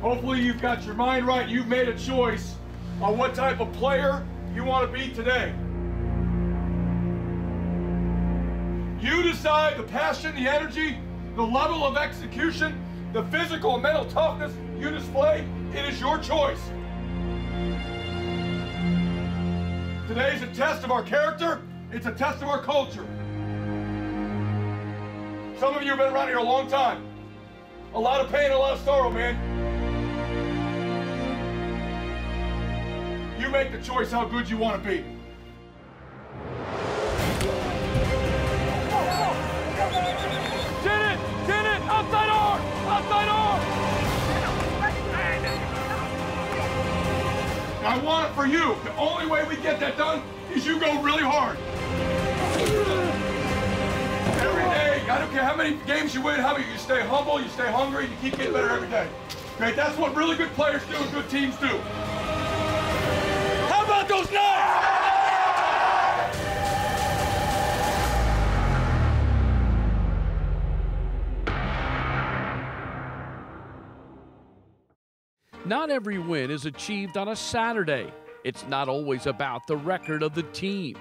Hopefully you've got your mind right. You've made a choice on what type of player you want to be today. You decide the passion, the energy, the level of execution, the physical and mental toughness you display. It is your choice. Today's a test of our character. It's a test of our culture. Some of you have been around here a long time. A lot of pain, a lot of sorrow, man. You make the choice how good you want to be. Get it! Outside arm! Outside arm! I want it for you. The only way we get that done is you go really hard. Every day, I don't care how many games you win, how you stay humble, you stay hungry, you keep getting better every day. Okay, that's what really good players do and good teams do. How about those knives? Not every win is achieved on a Saturday. It's not always about the record of the team.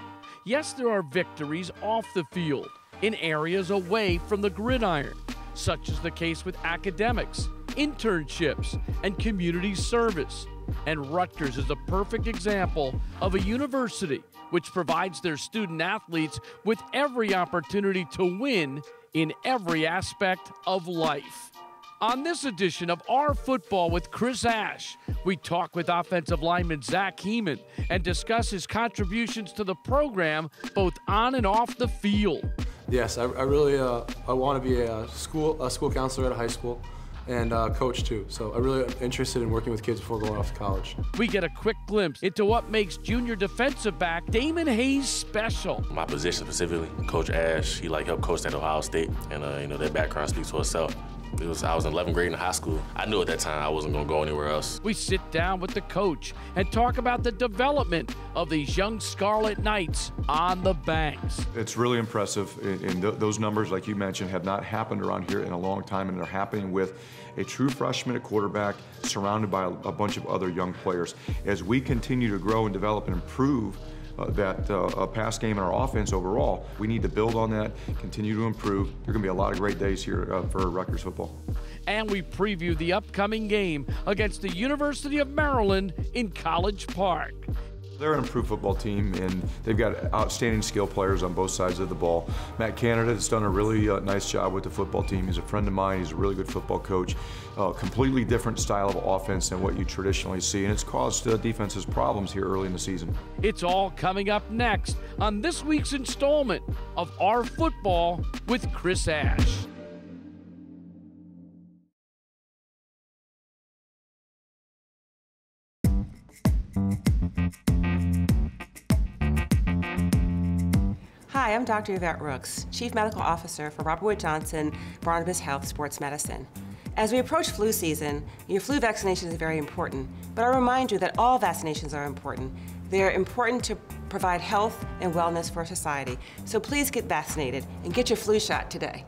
Yes, there are victories off the field, in areas away from the gridiron, such as the case with academics, internships, and community service. And Rutgers is a perfect example of a university which provides their student athletes with every opportunity to win in every aspect of life. On this edition of Our Football with Chris Ash, we talk with offensive lineman Zach Heeman and discuss his contributions to the program both on and off the field. Yes, I really I want to be a school counselor at a high school and coach too. So I'm really interested in working with kids before going off to college. We get a quick glimpse into what makes junior defensive back Damon Hayes special. My position specifically, Coach Ash, he helped coach at Ohio State, and that background speaks for itself. I was in 11th grade in high school. I knew at that time I wasn't going to go anywhere else. We sit down with the coach and talk about the development of these young Scarlet Knights on the banks. It's really impressive, and those numbers, like you mentioned, have not happened around here in a long time, and they're happening with a true freshman at quarterback surrounded by a bunch of other young players. As we continue to grow and develop and improve that pass game and our offense overall, we need to build on that, continue to improve. There are going to be a lot of great days here for Rutgers football. And we preview the upcoming game against the University of Maryland in College Park. They're an improved football team, and they've got outstanding skill players on both sides of the ball. Matt Canada has done a really nice job with the football team. He's a friend of mine. He's a really good football coach. Completely different style of offense than what you traditionally see, and it's caused defenses problems here early in the season. It's all coming up next on this week's installment of Our Football with Chris Ash. Hi, I'm Dr. Yvette Rooks, Chief Medical Officer for Robert Wood Johnson Barnabas Health Sports Medicine. As we approach flu season, your flu vaccination is very important, but I remind you that all vaccinations are important. They are important to provide health and wellness for society. So please get vaccinated and get your flu shot today.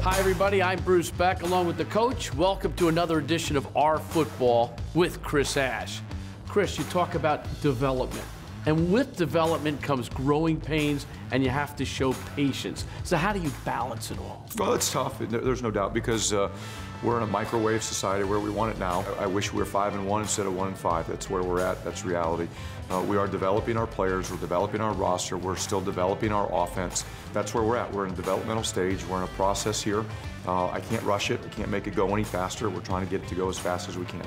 Hi, everybody. I'm Bruce Beck, along with the coach. Welcome to another edition of Our Football with Chris Ash. Chris, you talk about development. And with development comes growing pains, and you have to show patience. So how do you balance it all? Well, it's tough. There's no doubt, because we're in a microwave society where we want it now. I wish we were 5-1 instead of 1-5. That's where we're at. That's reality. We are developing our players. We're developing our roster. We're still developing our offense. That's where we're at. We're in a developmental stage. We're in a process here. I can't rush it. I can't make it go any faster. We're trying to get it to go as fast as we can.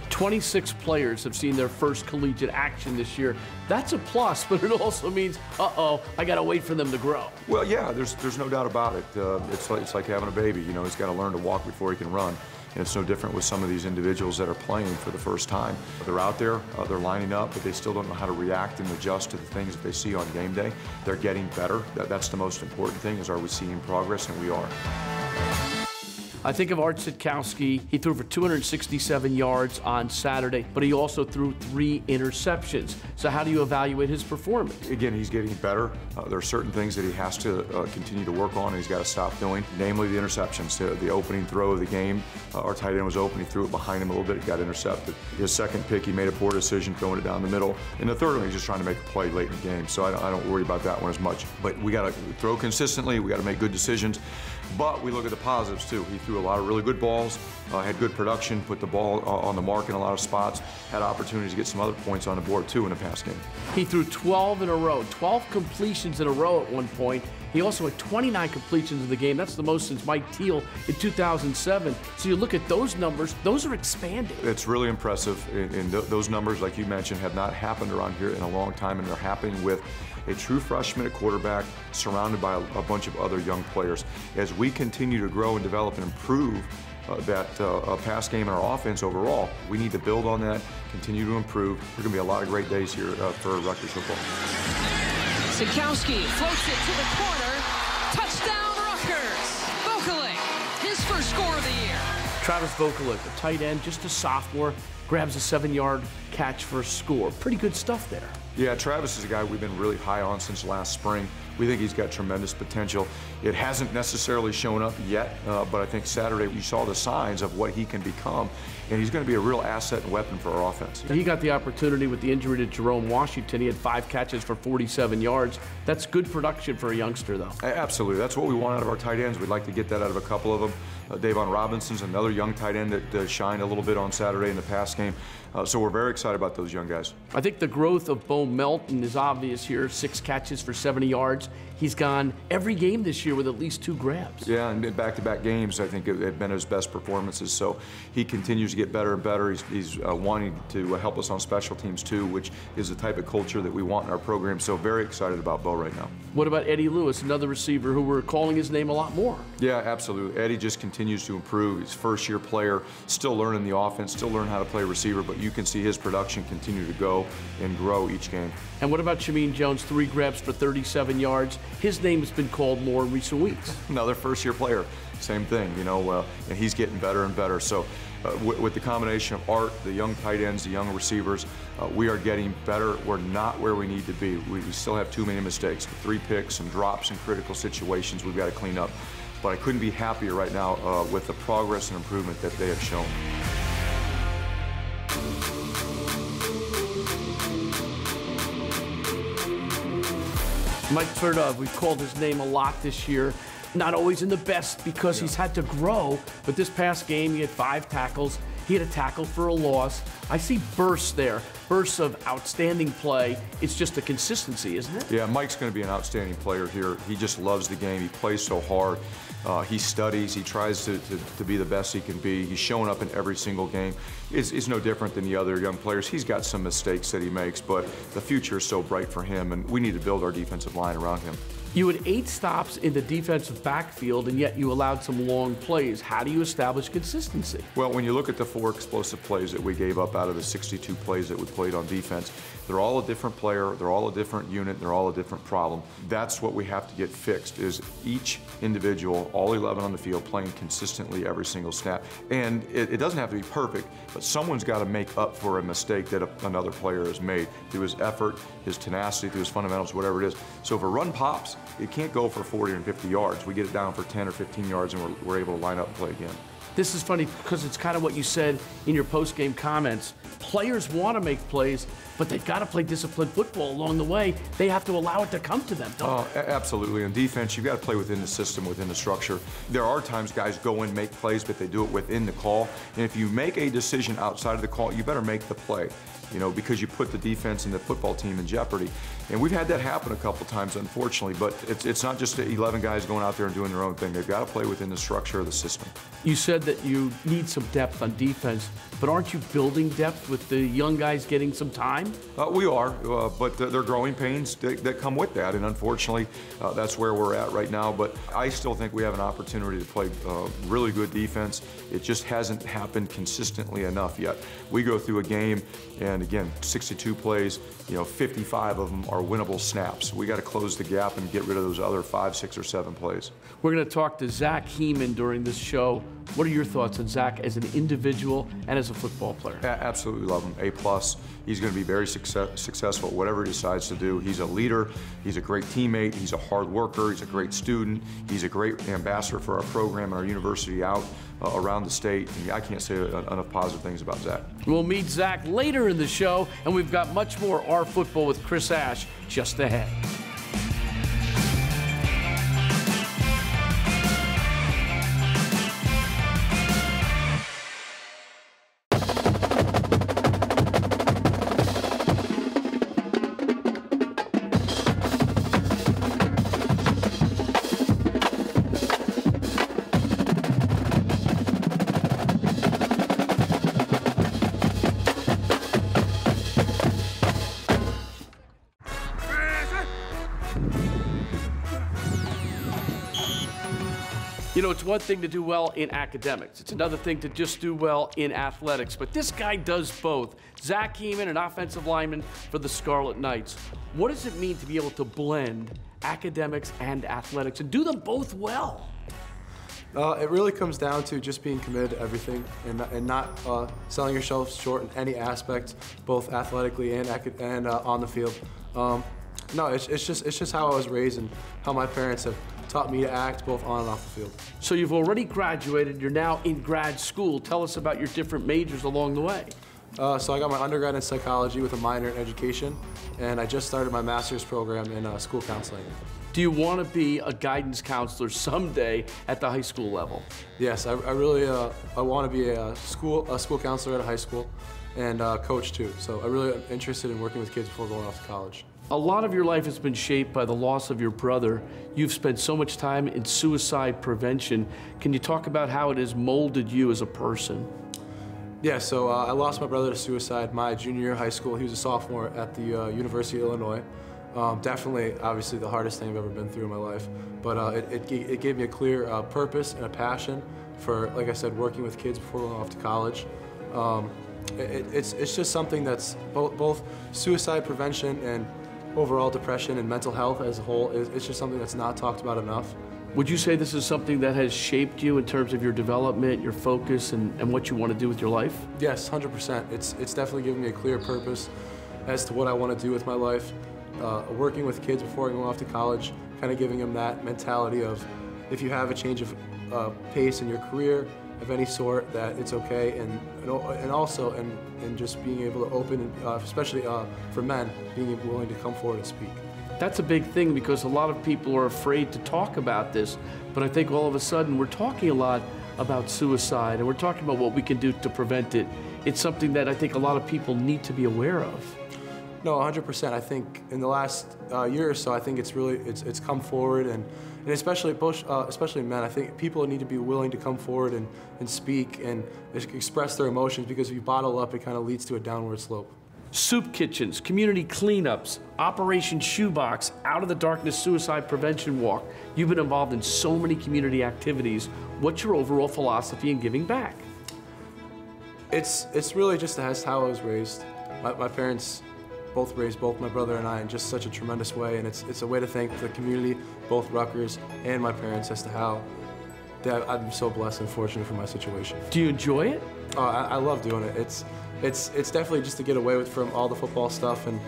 26 players have seen their first collegiate action this year. That's a plus, but it also means, uh-oh, I got to wait for them to grow. Well, yeah, there's no doubt about it. It's like having a baby. You know, he's got to learn to walk before he can run. And it's no different with some of these individuals that are playing for the first time. They're out there, they're lining up, but they still don't know how to react and adjust to the things that they see on game day. They're getting better. That's the most important thing, is are we seeing progress? And we are. I think of Art Sitkowski. He threw for 267 yards on Saturday, but he also threw 3 interceptions. So how do you evaluate his performance? Again, he's getting better. There are certain things that he has to continue to work on. He's got to stop doing, namely the interceptions. The opening throw of the game, our tight end was open. He threw it behind him a little bit. It got intercepted. His second pick, he made a poor decision throwing it down the middle. In the third one, he's just trying to make a play late in the game. So I don't worry about that one as much. But we got to throw consistently. We got to make good decisions. But we look at the positives too. He threw a lot of really good balls, had good production, put the ball on the mark in a lot of spots, had opportunities to get some other points on the board too in the pass game. He threw 12 in a row, 12 completions in a row at one point. He also had 29 completions in the game. That's the most since Mike Teal in 2007. So you look at those numbers, those are expanding. It's really impressive. Those numbers, like you mentioned, have not happened around here in a long time, and they're happening with a true freshman at quarterback surrounded by a bunch of other young players. As we continue to grow and develop and improve that pass game and our offense overall, we need to build on that, continue to improve. There's going to be a lot of great days here for Rutgers football. Sitkowski floats it to the corner. Touchdown, Rutgers. Vokalink, his first score of the year. Travis Vokalink, a tight end, just a sophomore, grabs a 7-yard catch for a score. Pretty good stuff there. Yeah, Travis is a guy we've been really high on since last spring. We think he's got tremendous potential. It hasn't necessarily shown up yet, but I think Saturday you saw the signs of what he can become, and he's going to be a real asset and weapon for our offense. He got the opportunity with the injury to Jerome Washington. He had 5 catches for 47 yards. That's good production for a youngster, though. Absolutely. That's what we want out of our tight ends. We'd like to get that out of a couple of them. Davon Robinson's another young tight end that shined a little bit on Saturday in the pass game. So we're very excited about those young guys. I think the growth of Bo Melton is obvious here. 6 catches for 70 yards. He's gone every game this year with at least 2 grabs. Yeah, and back-to-back games, I think, have been his best performances. So he continues to get better and better. He's wanting to help us on special teams, too, which is the type of culture that we want in our program. So very excited about Bo right now. What about Eddie Lewis, another receiver who we're calling his name a lot more? Yeah, absolutely. Eddie just continues to improve. He's a first-year player, still learning the offense, still learning how to play receiver, but you can see his production continue to go and grow each game. And what about Shameen Jones, 3 grabs for 37 yards? His name has been called more in recent weeks. Another first-year player, same thing, you know, and he's getting better and better. So with the combination of Art, the young tight ends, the young receivers, we are getting better. We're not where we need to be. We still have too many mistakes. 3 picks, some drops in critical situations we've got to clean up. But I couldn't be happier right now with the progress and improvement that they have shown. Mike Turdov, we've called his name a lot this year. Not always in the best because he's had to grow, but this past game he had 5 tackles. He had a tackle for a loss. I see bursts there, bursts of outstanding play. It's just the consistency, isn't it? Yeah, Mike's going to be an outstanding player here. He just loves the game. He plays so hard. He studies. He tries to be the best he can be. He's showing up in every single game. It's no different than the other young players. He's got some mistakes that he makes, but the future is so bright for him, and we need to build our defensive line around him. You had 8 stops in the defensive backfield, and yet you allowed some long plays. How do you establish consistency? Well, when you look at the 4 explosive plays that we gave up out of the 62 plays that we played on defense, they're all a different player, they're all a different unit, they're all a different problem. That's what we have to get fixed, is each individual, all 11 on the field, playing consistently every single snap. And it doesn't have to be perfect, but someone's got to make up for a mistake that another player has made through his effort, his tenacity, through his fundamentals, whatever it is. So if a run pops, it can't go for 40 and 50 yards. We get it down for 10 or 15 yards, and we're able to line up and play again. This is funny because it's kind of what you said in your post-game comments. Players want to make plays, but they've got to play disciplined football along the way. They have to allow it to come to them, don't they? Absolutely. In defense, you've got to play within the system, within the structure. There are times guys go in, make plays, but they do it within the call. And if you make a decision outside of the call, you better make the play, you know, because you put the defense and the football team in jeopardy. And we've had that happen a couple times, unfortunately, but it's not just 11 guys going out there and doing their own thing. They've got to play within the structure of the system. You said that you need some depth on defense, but aren't you building depth with the young guys getting some time? We are, but there are growing pains that come with that, and unfortunately, that's where we're at right now. But I still think we have an opportunity to play really good defense. It just hasn't happened consistently enough yet. We go through a game, and And again, 62 plays, 55 of them are winnable snaps. We got to close the gap and get rid of those other 5, 6, or 7 plays. We're going to talk to Zach Heeman during this show. What are your thoughts on Zach as an individual and as a football player? Absolutely love him. A+. He's going to be very successful at whatever he decides to do. He's a leader. He's a great teammate. He's a hard worker. He's a great student. He's a great ambassador for our program and our university out around the state. And I can't say enough positive things about Zach. We'll meet Zach later in the show, and we've got much more R Football with Chris Ash just ahead. You know, it's one thing to do well in academics. It's another thing to just do well in athletics. But this guy does both. Zach Heeman, an offensive lineman for the Scarlet Knights. What does it mean to be able to blend academics and athletics and do them both well? It really comes down to just being committed to everything and not selling yourself short in any aspect, both athletically and on the field. No, it's just how I was raised and how my parents have taught me to act both on and off the field. So you've already graduated, you're now in grad school. Tell us about your different majors along the way. So I got my undergrad in psychology with a minor in education, and I just started my master's program in school counseling. Do you want to be a guidance counselor someday at the high school level? Yes, I really I want to be a school counselor at a high school and coach too. So I'm really interested in working with kids before going off to college. A lot of your life has been shaped by the loss of your brother. You've spent so much time in suicide prevention. Can you talk about how it has molded you as a person? Yeah, so I lost my brother to suicide my junior year of high school. He was a sophomore at the University of Illinois. Definitely, obviously, the hardest thing I've ever been through in my life. But it gave me a clear purpose and a passion for, like I said, working with kids before going off to college. It's just something that's both suicide prevention and overall depression and mental health as a whole. It's just something that's not talked about enough. Would you say this is something that has shaped you in terms of your development, your focus, and what you want to do with your life? Yes, 100%. It's definitely given me a clear purpose as to what I want to do with my life. Working with kids before going off to college, kind of giving them that mentality of if you have a change of pace in your career of any sort, that it's okay, and also just being able to open, especially for men, being willing to come forward and speak. That's a big thing because a lot of people are afraid to talk about this, but I think all of a sudden we're talking a lot about suicide and we're talking about what we can do to prevent it. It's something that I think a lot of people need to be aware of. No, 100%. I think in the last year or so, I think it's come forward, and especially men. I think people need to be willing to come forward and speak and express their emotions, because if you bottle up, it kind of leads to a downward slope. Soup kitchens, community cleanups, Operation Shoebox, Out of the Darkness Suicide Prevention Walk. You've been involved in so many community activities. What's your overall philosophy in giving back? It's really just how I was raised. My parents both raised both my brother and I in just such a tremendous way, and it's a way to thank the community, both Rutgers and my parents, as to how I'm so blessed and fortunate for my situation. Do you enjoy it? I love doing it. It's definitely just to get away from all the football stuff, and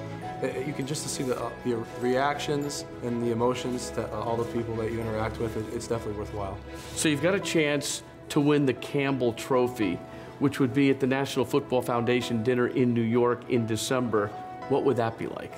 you can just see the reactions and the emotions that all the people that you interact with. It's definitely worthwhile. So you've got a chance to win the Campbell Trophy, which would be at the National Football Foundation dinner in New York in December. What would that be like?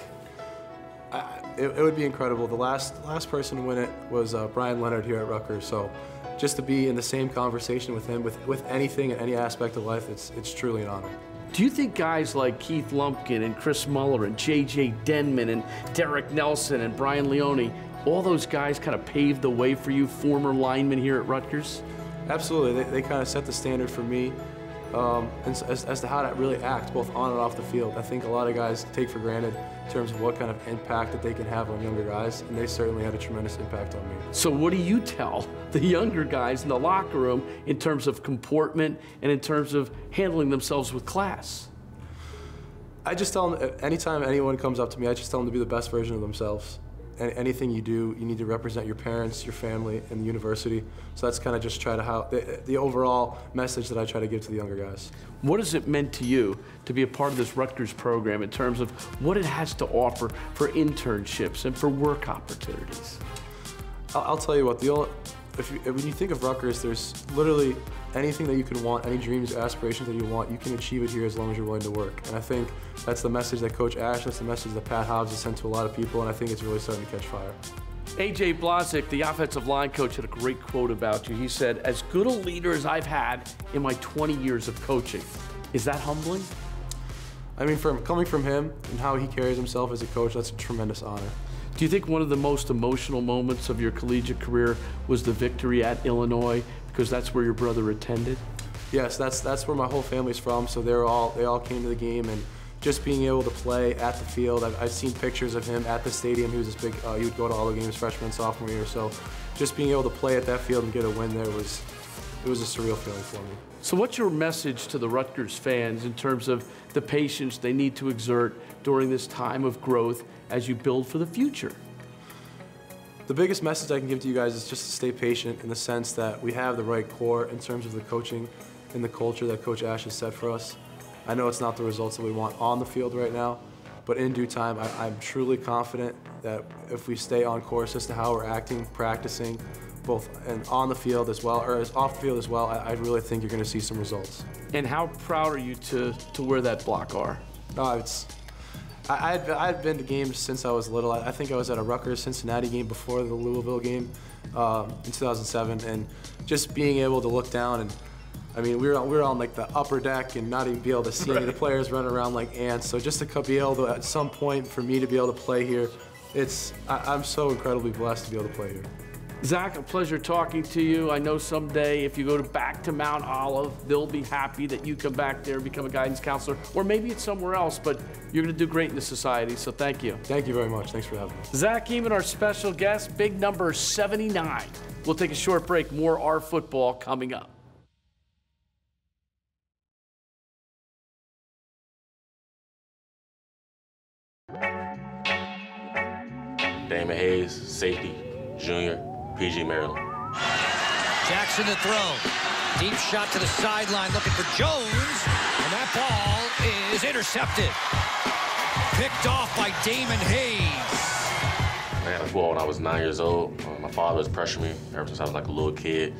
It would be incredible. The last person to win it was Brian Leonard here at Rutgers. So just to be in the same conversation with him, with anything in any aspect of life, it's truly an honor. Do you think guys like Keith Lumpkin and Chris Muller and J.J. Denman and Derek Nelson and Brian Leone, all those guys kind of paved the way for you, former linemen here at Rutgers? Absolutely. They kind of set the standard for me. As to how to really act, both on and off the field. I think a lot of guys take for granted in terms of what kind of impact that they can have on younger guys, and they certainly had a tremendous impact on me. So what do you tell the younger guys in the locker room in terms of comportment and in terms of handling themselves with class? I just tell them, anytime anyone comes up to me, I just tell them to be the best version of themselves. And anything you do, you need to represent your parents, your family, and the university. So that's kind of just the overall message that I try to give to the younger guys. What has it meant to you to be a part of this Rutgers program in terms of what it has to offer for internships and for work opportunities? I'll tell you what, when you think of Rutgers, there's literally anything that you can want, any dreams, aspirations that you want, you can achieve it here as long as you're willing to work. And I think that's the message that Coach Ash, that's the message that Pat Hobbs has sent to a lot of people, and I think it's really starting to catch fire. A.J. Blazek, the offensive line coach, had a great quote about you. He said, "As good a leader as I've had in my 20 years of coaching." Is that humbling? I mean, coming from him and how he carries himself as a coach, that's a tremendous honor. Do you think one of the most emotional moments of your collegiate career was the victory at Illinois, because that's where your brother attended? Yes, that's where my whole family's from, so they all came to the game, and just being able to play at the field. I've seen pictures of him at the stadium. He was this big, he would go to all the games freshman and sophomore year, so just being able to play at that field and get a win there it was a surreal feeling for me. So what's your message to the Rutgers fans in terms of the patience they need to exert during this time of growth as you build for the future? The biggest message I can give to you guys is just to stay patient, in the sense that we have the right core in terms of the coaching and the culture that Coach Ash has set for us. I know it's not the results that we want on the field right now, but in due time, I'm truly confident that if we stay on course as to how we're acting, practicing, both and on the field as well, or as off the field as well, I really think you're going to see some results. And how proud are you to wear that block R? No, I've been to games since I was little. I think I was at a Rutgers Cincinnati game before the Louisville game in 2007, and just being able to look down, and I mean, we were on like the upper deck and not even be able to see any of the players running around like ants. So just to be able to, at some point, for me to be able to play here, I'm so incredibly blessed to be able to play here. Zach, a pleasure talking to you. I know someday if you go back to Mount Olive, they'll be happy that you come back there and become a guidance counselor, or maybe it's somewhere else, but you're going to do great in this society, so thank you. Thank you very much. Thanks for having me. Zach Eamon, our special guest, big number 79. We'll take a short break. More R football coming up. Damon Hayes, safety, junior, PG, Maryland. Jackson to throw. Deep shot to the sideline, looking for Jones. And that ball is intercepted. Picked off by Damon Hayes. I got a ball when I was 9 years old. My father was pressuring me ever since I was like a little kid.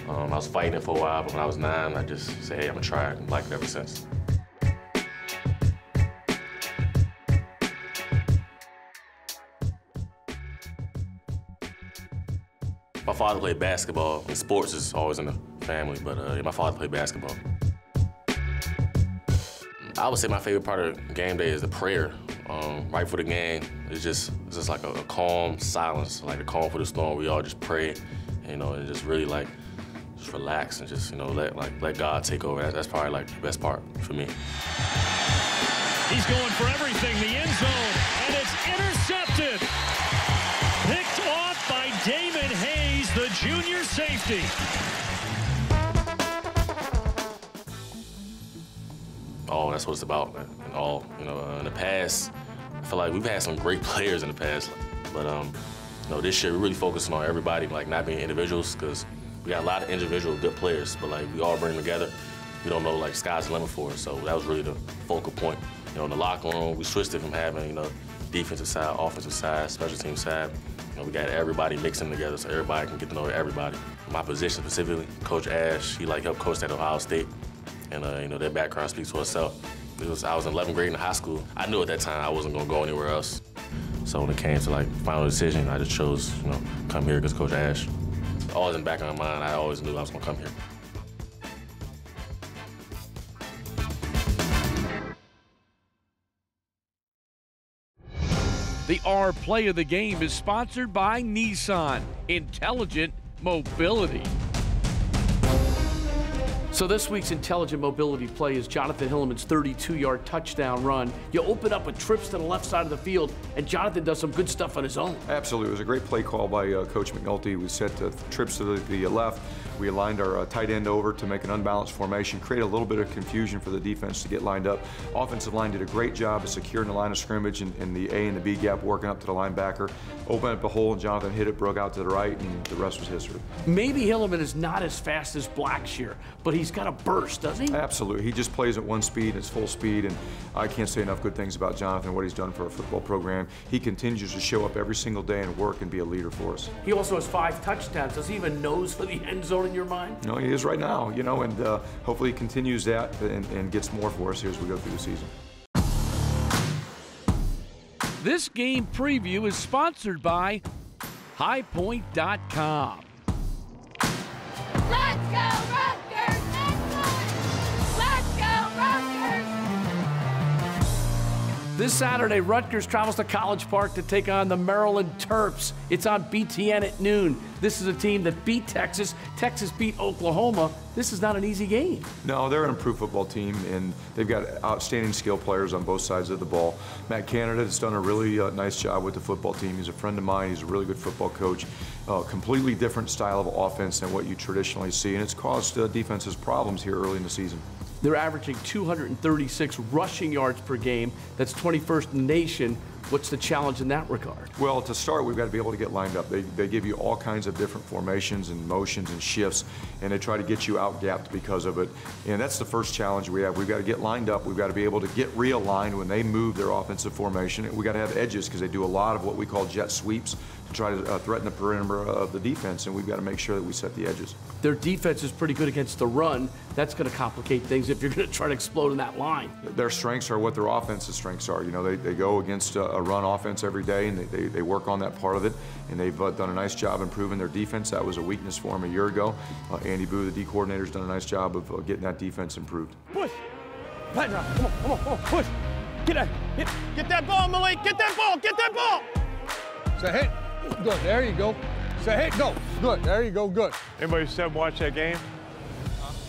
I was fighting it for a while, but when I was 9, I just said, hey, I'm gonna try it, and liked it ever since. My father played basketball, and sports is always in the family, but yeah, my father played basketball. I would say my favorite part of game day is the prayer. Right before the game, it's just like a calm silence, like a calm for the storm. We all just pray, and just really like, just relax and just, let God take over. That's probably like the best part for me. He's going for everything, the end zone, and it's intercepted. Picked off by Damon Hayes, the junior safety. Oh, that's what it's about, man. And all, in the past, I feel like we've had some great players in the past, but this year we're really focusing on everybody, like not being individuals, because we got a lot of individual good players, but like we all bring them together. We don't know, like, sky's the limit for us, so that was really the focal point. In the locker room, we switched it from having, defensive side, offensive side, special team side. We got everybody mixing together so everybody can get to know everybody. My position specifically, Coach Ash, he helped coach at Ohio State, and their background speaks for itself. I was in 11th grade in high school. I knew at that time I wasn't gonna go anywhere else. So when it came to final decision, I just chose, come here because Coach Ash. Always in the back of my mind, I always knew I was gonna come here. The R play of the game is sponsored by Nissan, intelligent mobility. So this week's intelligent mobility play is Jonathan Hilliman's 32-yard touchdown run. You open up with trips to the left side of the field, and Jonathan does some good stuff on his own. Absolutely. It was a great play call by Coach McNulty. We set trips to the left. We aligned our tight end over to make an unbalanced formation, create a little bit of confusion for the defense to get lined up. Offensive line did a great job of securing the line of scrimmage in the A and the B gap, working up to the linebacker. Opened up the hole, and Jonathan hit it, broke out to the right, and the rest was history. Maybe Hilliman is not as fast as Blackshear, but he's got a burst, doesn't he? Absolutely. He just plays at one speed, it's full speed, and I can't say enough good things about Jonathan, what he's done for our football program. He continues to show up every single day and work and be a leader for us. He also has 5 touchdowns. Does he even nose for the end zone in your mind? No, he is right now, you know, and hopefully he continues that and gets more for us here as we go through the season. This game preview is sponsored by highpoint.com. Let's go, Rutgers! Let's go, Rutgers! This Saturday, Rutgers travels to College Park to take on the Maryland Terps. It's on BTN at noon. This is a team that beat Texas. Texas beat Oklahoma. This is not an easy game. No, they're an improved football team, and they've got outstanding skill players on both sides of the ball. Matt Canada has done a really nice job with the football team. He's a friend of mine. He's a really good football coach. Completely different style of offense than what you traditionally see, and it's caused defenses problems here early in the season. They're averaging 236 rushing yards per game. That's 21st in the nation. What's the challenge in that regard? Well, to start, we've got to be able to get lined up. They give you all kinds of different formations and motions and shifts, and they try to get you out-gapped because of it. And that's the first challenge we have. We've got to get lined up. We've got to be able to get realigned when they move their offensive formation. We've got to have edges because they do a lot of what we call jet sweeps to try to threaten the perimeter of the defense, and we've got to make sure that we set the edges. Their defense is pretty good against the run. That's going to complicate things if you're going to try to explode in that line. Their strengths are what their offensive strengths are. You know, they go against a run offense every day, and they work on that part of it, and they've done a nice job improving their defense. That was a weakness for them a year ago. Andy Boo, the D coordinator, has done a nice job of getting that defense improved. Push. Come on, push. Get that ball, Malik. Get that ball. Get that ball. Say, hey. Good, there you go. Say, hey, go. Good, there you go, good. Anybody sit and watch that game?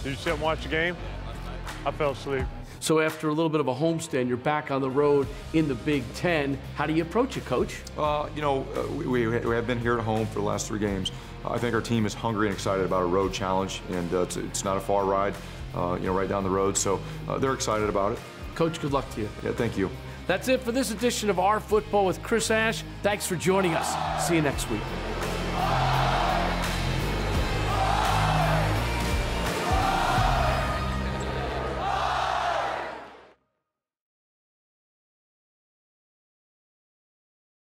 Did you sit and watch the game? I fell asleep. So after a little bit of a homestand, you're back on the road in the Big Ten. How do you approach it, Coach? You know, we have been here at home for the last 3 games. I think our team is hungry and excited about a road challenge, and it's not a far ride, you know, right down the road. So they're excited about it. Coach, good luck to you. Yeah, thank you. That's it for this edition of Our Football with Chris Ash. Thanks for joining us. See you next week.